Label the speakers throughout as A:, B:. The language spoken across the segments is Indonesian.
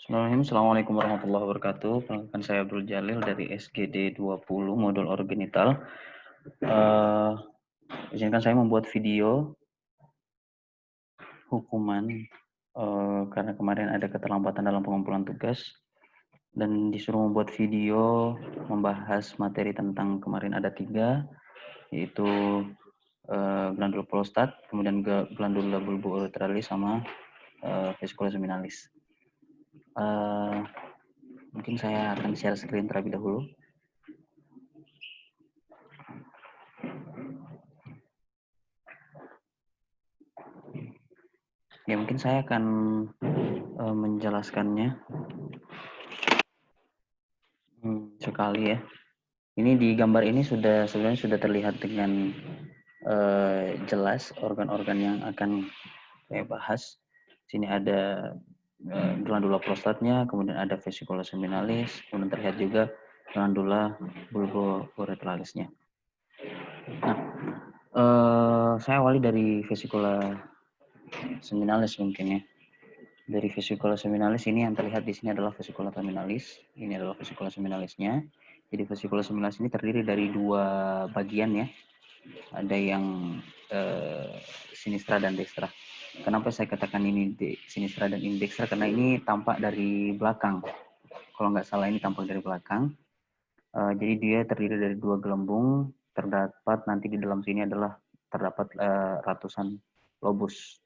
A: Bismillahirrahmanirrahim. Assalamualaikum warahmatullahi wabarakatuh. Perkenalkan saya Abdul Jalil dari SGD 20 modul orgenital. Izinkan saya membuat video hukuman karena kemarin ada keterlambatan dalam pengumpulan tugas dan disuruh membuat video membahas materi tentang kemarin ada 3, yaitu glandula prostat, kemudian glandula bulbourethralis sama vesicula seminalis. Mungkin saya akan share screen terlebih dahulu. Ya, mungkin saya akan menjelaskannya sekali ya. Ini di gambar ini sebenarnya sudah terlihat dengan jelas organ-organ yang akan saya bahas. Sini ada glandula prostatnya, kemudian ada vesicula seminalis, kemudian terlihat juga glandula bulbourethralis-nya. Nah, saya awali dari vesicula seminalis mungkin ya. Dari vesicula seminalis ini yang terlihat di sini adalah vesicula seminalis. Ini adalah vesicula seminalisnya. Jadi vesicula seminalis ini terdiri dari 2 bagian ya. Ada yang sinistra dan dekstra. Kenapa saya katakan ini sinistra dan ini dekstra? Karena ini tampak dari belakang. Kalau nggak salah ini tampak dari belakang. Jadi dia terdiri dari 2 gelembung. Terdapat nanti di dalam sini terdapat ratusan lobus.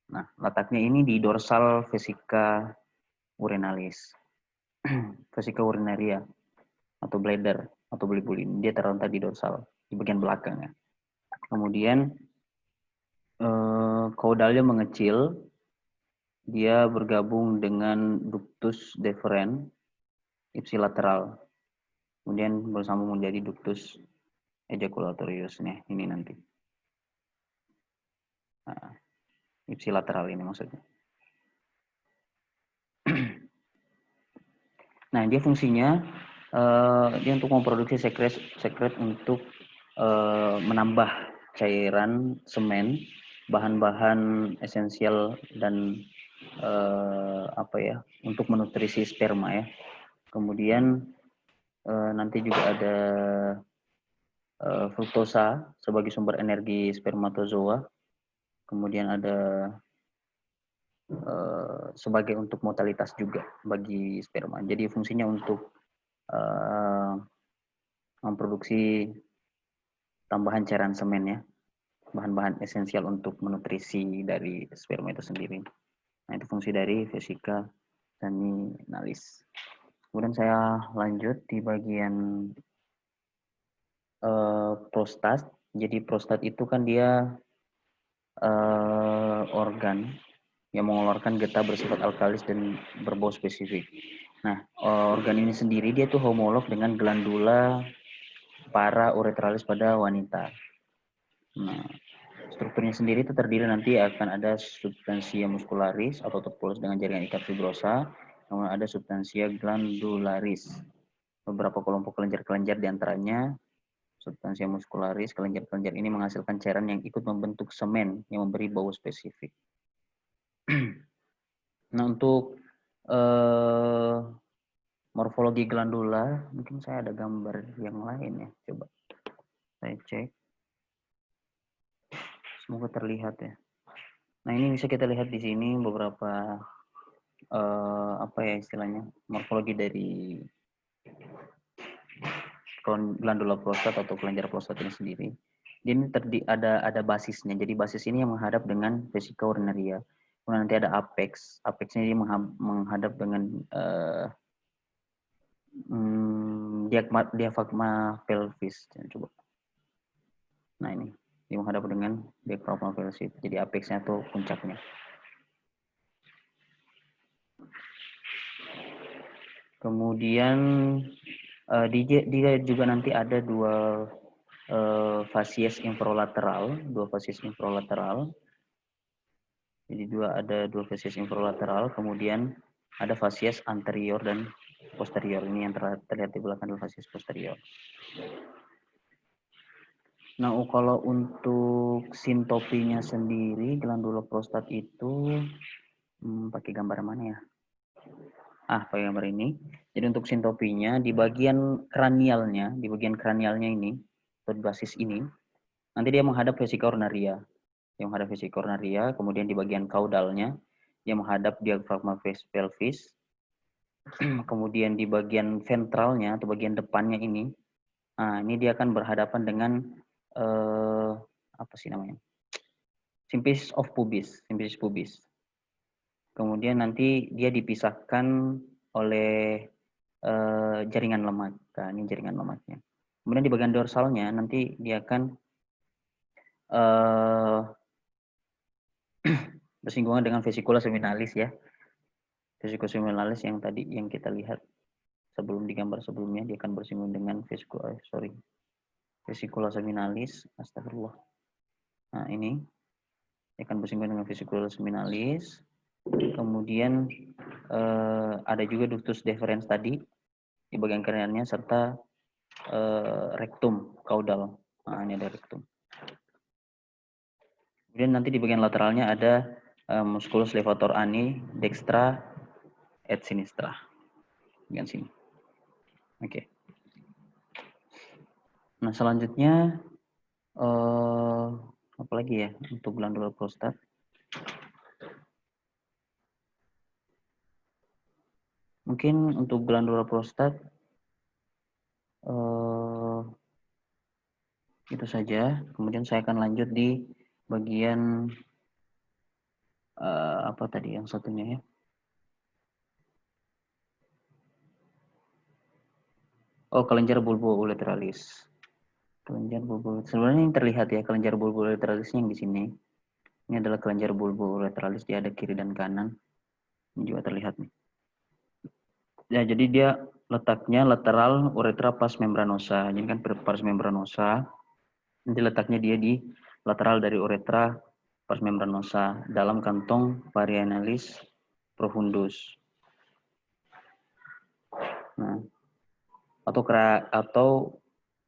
A: Nah, letaknya ini di dorsal vesica urinalis. Vesica urinaria atau bladder atau bulbulin. Dia terletak di dorsal, di bagian belakang ya. Kemudian caudalnya mengecil, dia bergabung dengan ductus deferens ipsilateral. Kemudian bersambung menjadi ductus ejaculatorius nih, ini nanti. Nah, ipsilateral ini maksudnya. Nah, dia fungsinya dia untuk memproduksi sekret untuk menambah cairan semen, bahan-bahan esensial dan untuk menutrisi sperma ya. Kemudian nanti juga ada fruktosa sebagai sumber energi spermatozoa. Kemudian ada sebagai untuk motalitas juga bagi sperma. Jadi fungsinya untuk memproduksi tambahan cairan semen ya, bahan-bahan esensial untuk menutrisi dari sperma itu sendiri. Nah, itu fungsi dari vesica seminalis. Kemudian saya lanjut di bagian prostat. Jadi prostat itu kan dia organ yang mengeluarkan getah bersifat alkalis dan berbau spesifik. Nah, organ ini sendiri dia tuh homolog dengan glandula parauretralis pada wanita. Nah, strukturnya sendiri itu terdiri nanti akan ada substansia muscularis atau terpolos dengan jaringan ikat fibrosa, kemudian ada substansia glandularis. Beberapa kelompok kelenjar-kelenjar diantaranya substansia muscularis, kelenjar-kelenjar ini menghasilkan cairan yang ikut membentuk semen yang memberi bau spesifik. Nah, untuk morfologi glandula, mungkin saya ada gambar yang lain ya. Coba saya cek. Semoga terlihat ya. Nah, ini bisa kita lihat di sini beberapa istilahnya morfologi dari glandula prostat atau kelenjar prostat ini sendiri. Ini ada basisnya. Jadi basis ini yang menghadap dengan vesica urinaria. Kemudian nanti ada apex. Apexnya ini menghadap dengan diafragma pelvis. Coba. Nah, ini menghadap dengan diafragma pelvis. Jadi apexnya atau puncaknya. Kemudian dia juga nanti ada 2 fasies infralateral, Jadi ada dua fasies infralateral, kemudian ada fasies anterior dan posterior. Ini yang terlihat di belakang adalah fasies posterior. Nah, kalau untuk sintopinya sendiri, glandula prostat itu pakai gambar mana ya? pakai gambar ini. Jadi untuk sintopinya di bagian kranialnya, ini atau di basis ini, nanti dia menghadap vesika urnaria. Yang menghadap vesika urnaria, kemudian di bagian kaudalnya yang menghadap diafragma pelvis. Kemudian di bagian ventralnya atau bagian depannya ini, ini dia akan berhadapan dengan apa sih namanya? Symphysis pubis. Kemudian nanti dia dipisahkan oleh jaringan lemak. Nah, ini jaringan lemaknya. Kemudian di bagian dorsalnya nanti dia akan bersinggungan dengan vesicula seminalis ya. Vesicula seminalis yang tadi yang kita lihat sebelum di gambar sebelumnya, dia akan bersinggungan dengan vesicula seminalis. Astagfirullah. Nah, ini dia akan bersinggungan dengan vesicula seminalis. Kemudian ada juga ductus deferens tadi di bagian kanannya serta rektum caudal. Nah, ini ada rektum. Kemudian nanti di bagian lateralnya ada musculus levator ani dextra et sinistra. Bagian sini. Oke. Nah, selanjutnya apa lagi ya untuk glandula prostat? Mungkin untuk glandula prostat itu saja. Kemudian saya akan lanjut di bagian apa tadi yang satunya ya? Oh, kelenjar bulbourethralis. Kelenjar bulbourethralis. Sebenarnya yang terlihat ya kelenjar bulbourethralis yang di sini. Ini adalah kelenjar bulbourethralis, dia ada kiri dan kanan. Ini juga terlihat nih. Ya, jadi dia letaknya lateral uretra pars membranosa. Ini kan pars membranosa. Nanti letaknya dia di lateral dari uretra pars membranosa dalam kantong parienalis profundus. Nah, atau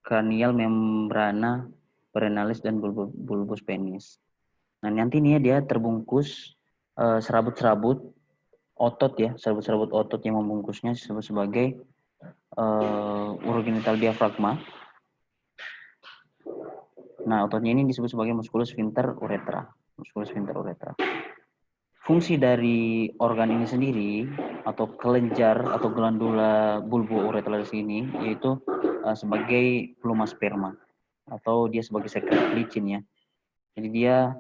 A: cranial membrana parienalis dan bulbus penis. Nah, nanti ini dia terbungkus serabut-serabut otot ya, serabut-serabut otot yang membungkusnya disebut sebagai urogenital diafragma. Nah, ototnya ini disebut sebagai musculus sphincter uretra. Musculus sphincter uretra. Fungsi dari organ ini sendiri atau kelenjar atau glandula bulbouretralis ini yaitu sebagai pluma sperma atau dia sebagai sekret licin ya. Jadi dia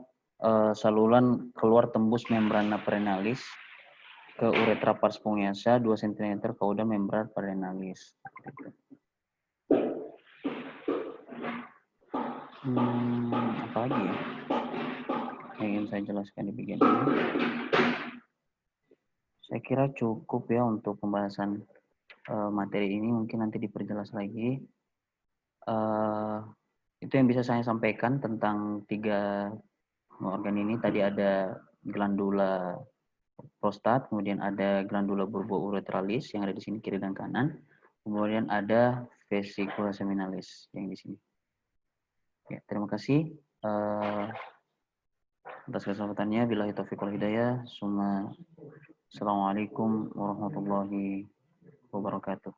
A: saluran keluar tembus membrana parenalis ke uretra pars spongiasa 2 cm cauda membran parenalis. Apa lagi ya yang ingin saya jelaskan di bagian ini? Saya kira cukup ya untuk pembahasan materi ini, mungkin nanti diperjelas lagi. Itu yang bisa saya sampaikan tentang 3 organ ini. Tadi ada glandula prostat, kemudian ada glandula bulbouretralis yang ada di sini kiri dan kanan, kemudian ada vesicula seminalis yang di sini. Ya, terima kasih atas kesempatannya. Billahi taufiq wal hidayah. Assalamualaikum warahmatullahi wabarakatuh.